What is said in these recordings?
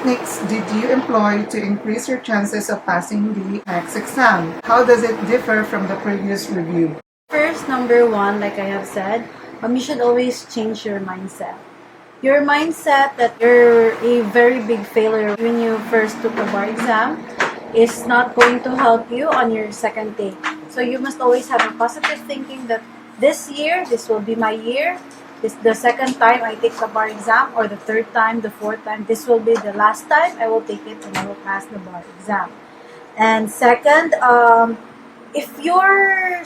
techniques did you employ to increase your chances of passing the next exam? How does it differ from the previous review? First, number one, like I have said, you should always change your mindset. Your mindset that you're a very big failure when you first took the bar exam is not going to help you on your second take. So you must always have a positive thinking that this year, this will be my year. This the second time I take the bar exam, or the third time, the fourth time, this will be the last time I will take it and I will pass the bar exam. And second, if your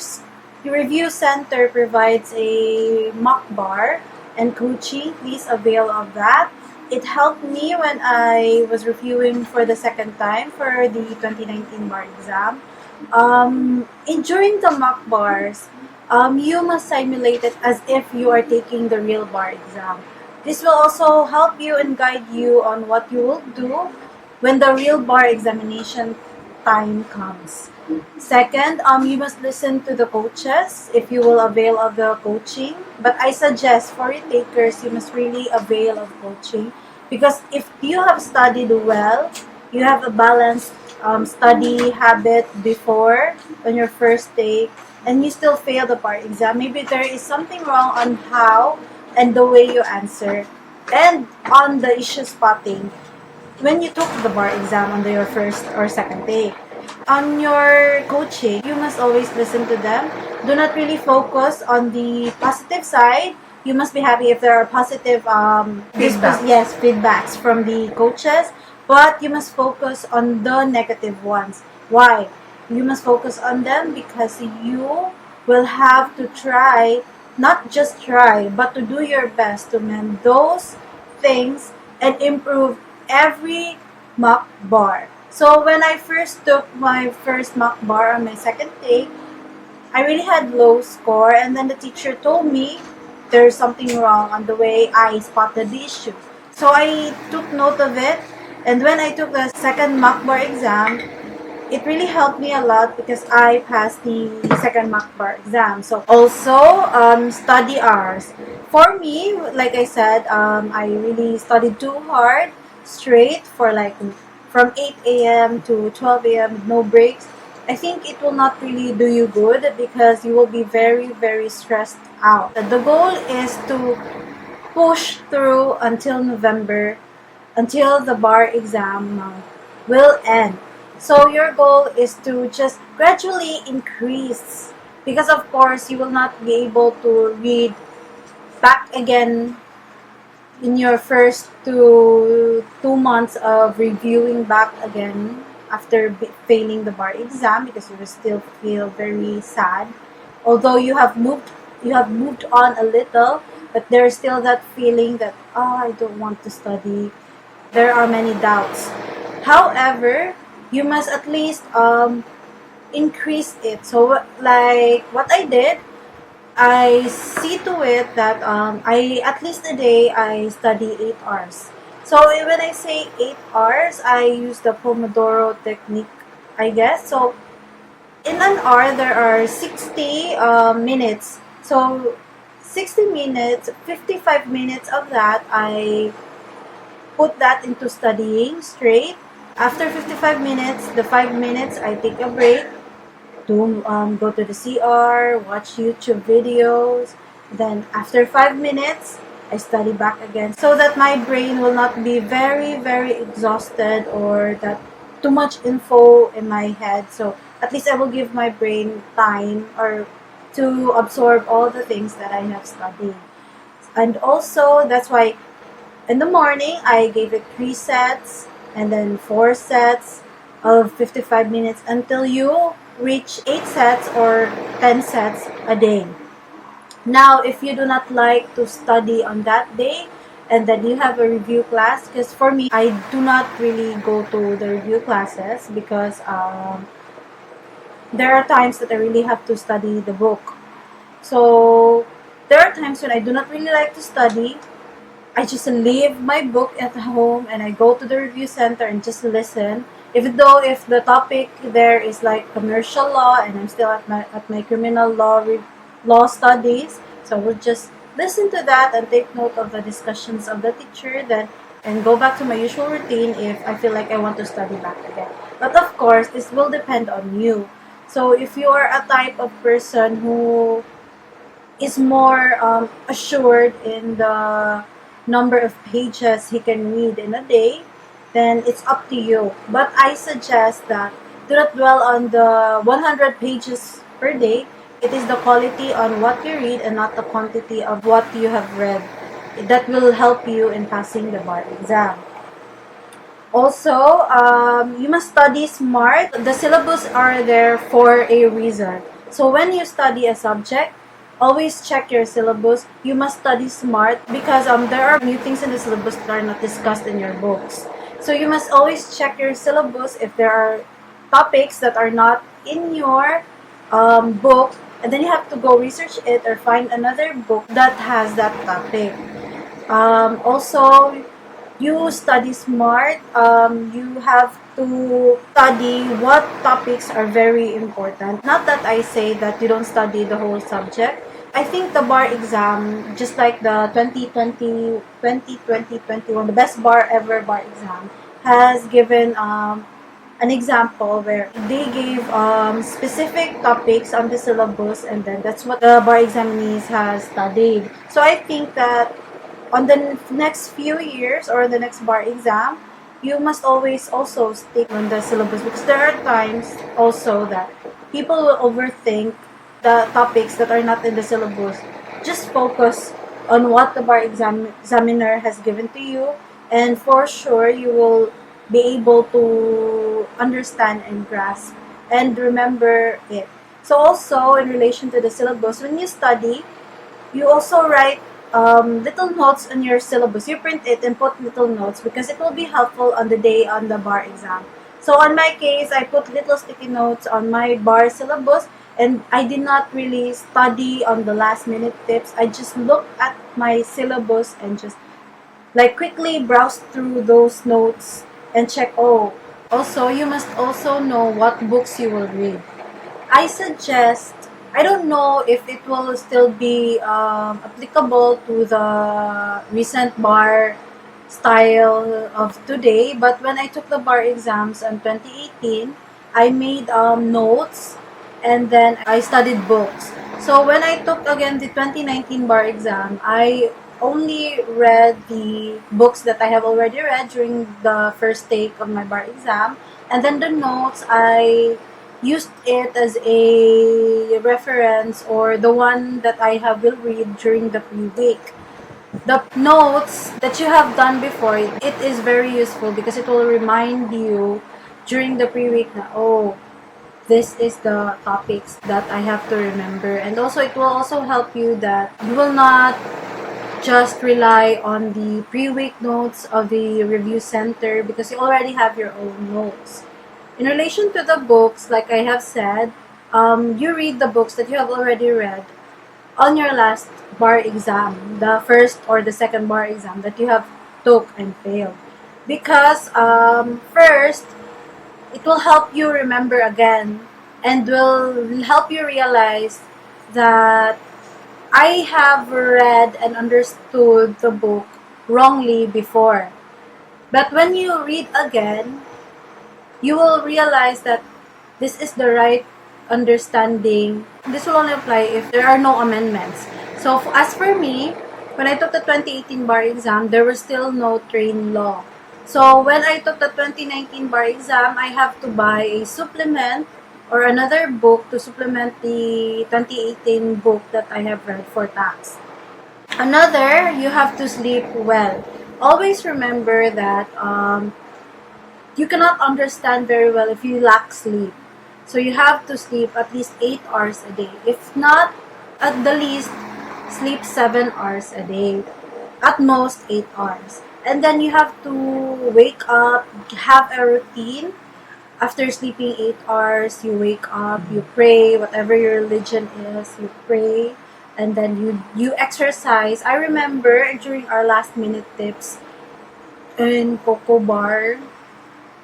review center provides a mock bar and coaching, please avail of that. It helped me when I was reviewing for the second time for the 2019 bar exam. During the mock bars, you must simulate it as if you are taking the real bar exam. This will also help you and guide you on what you will do when the real bar examination time comes. Second, you must listen to the coaches if you will avail of the coaching. But I suggest for retakers, you must really avail of coaching, because if you have studied well, you have a balanced study habit before on your first take, and you still fail the bar exam, maybe there is something wrong on how and the way you answer, and on the issue spotting when you took the bar exam on your first or second take. On your coaching, you must always listen to them. Do not really focus on the positive side. You must be happy if there are positive feedbacks from the coaches, but you must focus on the negative ones. Why? You must focus on them because you will have to try, not just try, but to do your best to mend those things and improve every mock bar. So when I first took my first mock bar on my second take, I really had low score, and then the teacher told me there's something wrong on the way I spotted the issue. So I took note of it, and when I took the second mock bar exam, it really helped me a lot because I passed the second mock bar exam. So also, study hours. For me, like I said, I really studied too hard straight for like from 8 a.m. to 12 a.m. no breaks. I think it will not really do you good because you will be very, very stressed out. The goal is to push through until November, until the bar exam will end. So your goal is to just gradually increase, because of course you will not be able to read back again in your first 2 months of reviewing back again after failing the bar exam, because you will still feel very sad, although you have moved on a little, but there's still that feeling that, oh, I don't want to study. There are many doubts. However, you must at least increase it. So like what I did, I see to it that I at least a day I study 8 hours. So when I say 8 hours, I use the Pomodoro technique, I guess. So in an hour there are 60 minutes. So 60 minutes, 55 minutes of that I put that into studying straight. After 55 minutes, the 5 minutes I take a break to go to the CR, watch YouTube videos. Then after 5 minutes, I study back again so that my brain will not be very, very exhausted or that too much info in my head. So at least I will give my brain time or to absorb all the things that I have studied. And also, that's why in the morning, I gave it 3 sets and then 4 sets of 55 minutes until you reach 8 sets or 10 sets a day. Now, if you do not like to study on that day and then you have a review class, because for me, I do not really go to the review classes because there are times that I really have to study the book. So, there are times when I do not really like to study. I just leave my book at home and I go to the review center and just listen. Even though if the topic there is like commercial law and I'm still at my criminal law studies, so I will just listen to that and take note of the discussions of the teacher. Then and go back to my usual routine if I feel like I want to study back again. But of course, this will depend on you. So if you are a type of person who is more assured in the number of pages he can read in a day, then it's up to you. But I suggest that do not dwell on the 100 pages per day. It is the quality on what you read and not the quantity of what you have read that will help you in passing the bar exam. Also, you must study smart. The syllabus are there for a reason. So when you study a subject, always check your syllabus. You must study smart because there are new things in the syllabus that are not discussed in your books. So you must always check your syllabus if there are topics that are not in your book, and then you have to go research it or find another book that has that topic. Also, you study smart. You have to study what topics are very important. Not that I say that you don't study the whole subject. I think the bar exam, just like the 2021, the best bar ever bar exam, has given an example where they gave specific topics on the syllabus, and then that's what the bar examinees has studied. So I think that on the next few years or the next bar exam, you must always also stick on the syllabus, because there are times also that people will overthink the topics that are not in the syllabus. Just focus on what the bar examiner has given to you, and for sure you will be able to understand and grasp and remember it. So also in relation to the syllabus, when you study, you also write little notes on your syllabus. You print it and put little notes because it will be helpful on the day on the bar exam. So on my case, I put little sticky notes on my bar syllabus, and I did not really study on the last minute tips. I just looked at my syllabus and just like quickly browse through those notes and check. Oh, also you must also know what books you will read. I suggest, I don't know if it will still be applicable to the recent bar style of today, but when I took the bar exams in 2018, I made notes and then I studied books. So when I took again the 2019 bar exam, I only read the books that I have already read during the first take of my bar exam, and then the notes I used it as a reference, or the one that I have will read during the pre-week. The notes that you have done before, it is very useful because it will remind you during the pre-week na, oh, this is the topics that I have to remember. And also, it will also help you that you will not just rely on the pre-week notes of the review center because you already have your own notes. In relation to the books, like I have said, you read the books that you have already read on your last bar exam, the first or the second bar exam that you have took and failed. Because first, it will help you remember again and will help you realize that I have read and understood the book wrongly before. But when you read again, you will realize that this is the right understanding. This will only apply if there are no amendments. So as for me, when I took the 2018 bar exam, there was still no train law. So when I took the 2019 bar exam, I have to buy a supplement or another book to supplement the 2018 book that I have read for tax. Another, you have to sleep well. Always remember that you cannot understand very well if you lack sleep. So you have to sleep at least 8 hours a day. If not, at the least, sleep 7 hours a day. At most, 8 hours. And then you have to wake up, have a routine. After sleeping 8 hours, you wake up, you pray, whatever your religion is, you pray. And then you exercise. I remember during our last minute tips in Coco Bar,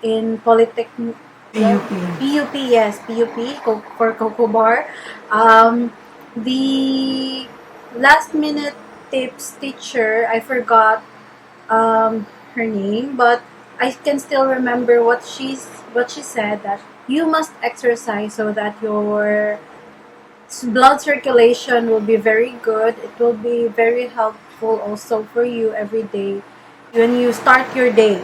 in Polytechnic, PUP. PUP, yes, PUP, for Coco Bar. The last minute tips teacher, I forgot her name, but I can still remember what she said, that you must exercise so that your blood circulation will be very good. It will be very helpful also for you every day when you start your day.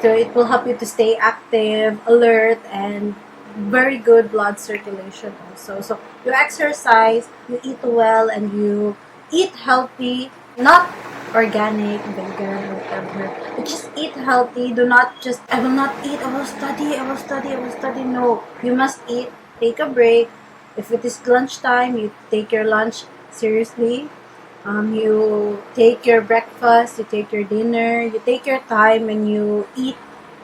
So it will help you to stay active, alert, and very good blood circulation also. So you exercise, you eat well, and you eat healthy, not organic, vegan, whatever. But just eat healthy. Do not just, I will not eat, I will study, I will study, I will study. No, you must eat, take a break. If it is lunchtime, you take your lunch seriously. You take your breakfast, you take your dinner, you take your time when you eat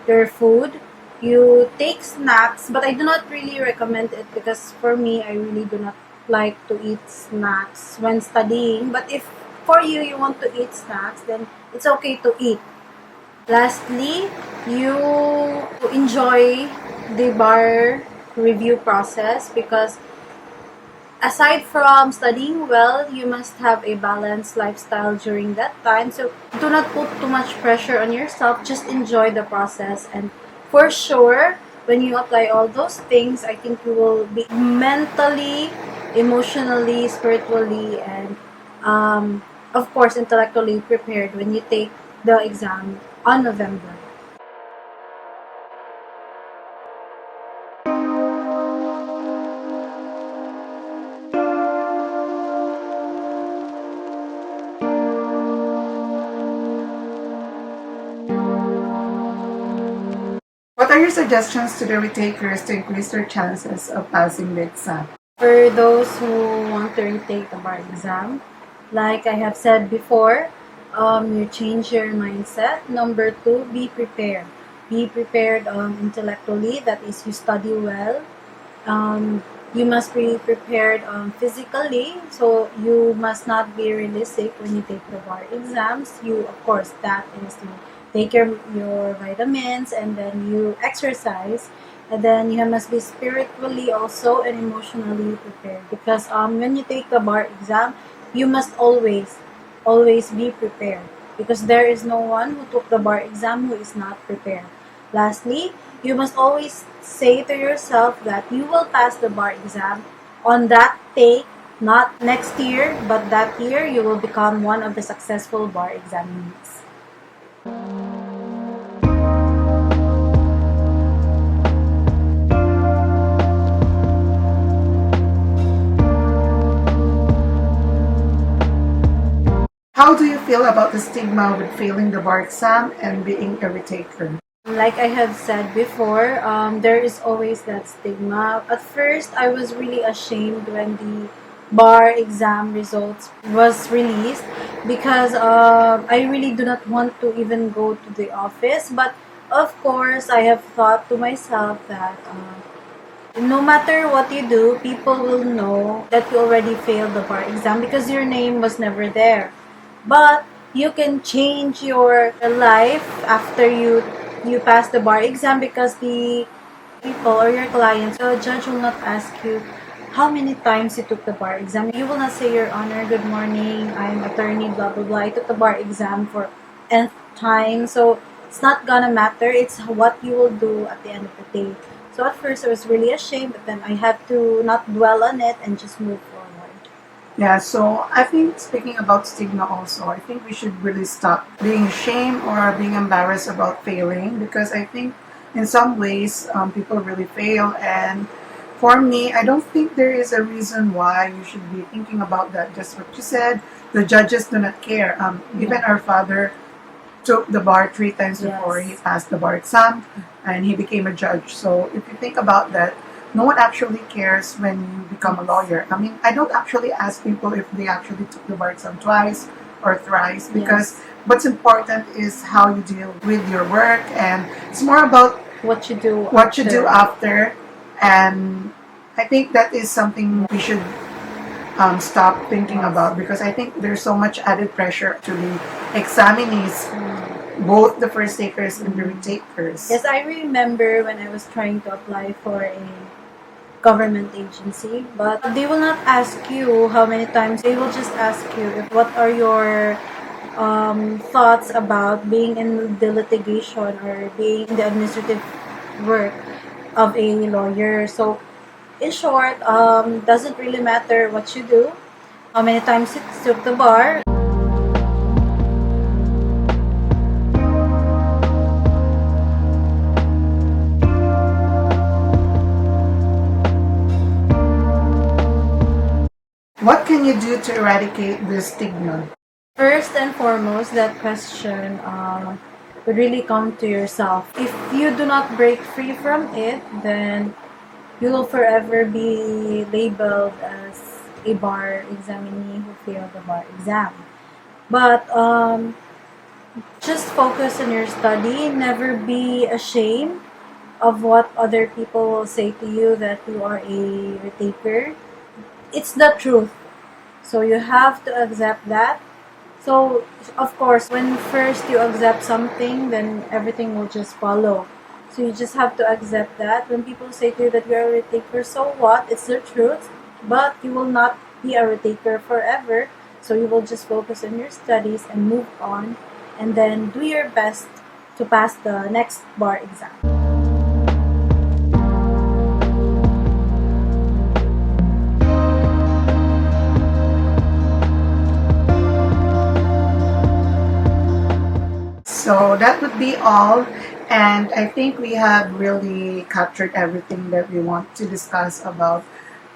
your food. You take snacks, but I do not really recommend it because for me, I really do not like to eat snacks when studying. But if for you, you want to eat snacks, then it's okay to eat. Lastly, you enjoy the bar review process because aside from studying well, you must have a balanced lifestyle during that time. So do not put too much pressure on yourself. Just enjoy the process. And for sure, when you apply all those things, I think you will be mentally, emotionally, spiritually, and of course, intellectually prepared when you take the exam on November. What are your suggestions to the retakers to increase their chances of passing the exam? For those who want to retake the bar exam, like I have said before, you change your mindset. Number two, be prepared. Be prepared intellectually, that is, you study well. You must be prepared physically, so you must not be realistic when you take the bar exams. You, of course, that is, you take your vitamins and then you exercise, and then you must be spiritually also and emotionally prepared because when you take the bar exam, you must always be prepared because there is no one who took the bar exam who is not prepared. Lastly, you must always say to yourself that you will pass the bar exam on that take, not next year, but that year you will become one of the successful bar examinees. How do you feel about the stigma with failing the bar exam and being a retaker? Like I have said before, there is always that stigma. At first, I was really ashamed when the bar exam results was released because I really do not want to even go to the office. But of course, I have thought to myself that no matter what you do, people will know that you already failed the bar exam because your name was never there. But you can change your life after you pass the bar exam because the people or your clients, the judge will not ask you how many times you took the bar exam. You will not say, Your Honor, good morning, I'm attorney, blah, blah, blah. I took the bar exam for nth time. So it's not gonna matter. It's what you will do at the end of the day. So at first I was really ashamed, but then I had to not dwell on it and just move forward. Yeah, so I think speaking about stigma also, I think we should really stop being ashamed or being embarrassed about failing because I think in some ways people really fail. And for me, I don't think there is a reason why you should be thinking about that. Just what you said, the judges do not care. Even our father took the bar 3 times before he Yes. passed the bar exam and he became a judge. So if you think about that, no one actually cares when you become a lawyer. I mean, I don't actually ask people if they actually took the bar exam twice or thrice because what's important is how you deal with your work, and it's more about What you do what you do after. after. And I think that is something we should stop thinking about because I think there's so much added pressure to the examinees, both the first takers and the retakers. Yes, I remember when I was trying to apply for a government agency, but they will not ask you how many times. They will just ask you if what are your thoughts about being in the litigation or being in the administrative work of a lawyer. So, in short, doesn't really matter what you do, how many times you took the bar. What can you do to eradicate this stigma? First and foremost, that question would really come to yourself. If you do not break free from it, then you will forever be labeled as a bar examinee who failed the bar exam. But just focus on your study. Never be ashamed of what other people will say to you that you are a retaker. It's the truth. So you have to accept that. So, of course, when first you accept something, then everything will just follow. So you just have to accept that. When people say to you that you're a retaker, so what? It's the truth. But you will not be a retaker forever. So you will just focus on your studies and move on. And then do your best to pass the next bar exam. So that would be all. And I think we have really captured everything that we want to discuss about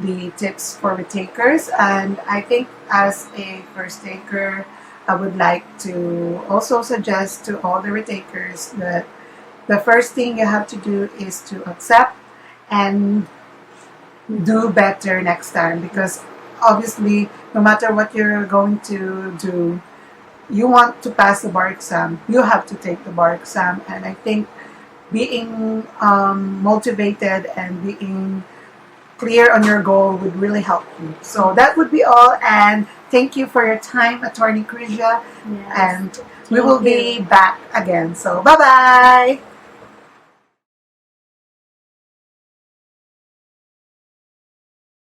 the tips for retakers. And I think as a first taker, I would like to also suggest to all the retakers that the first thing you have to do is to accept and do better next time, because obviously no matter what you're going to do, you want to pass the bar exam, you have to take the bar exam. And I think being motivated and being clear on your goal would really help you. So that would be all. And thank you for your time, Attorney Krizzy. Yes. And we will Thank you. be back again. So bye bye.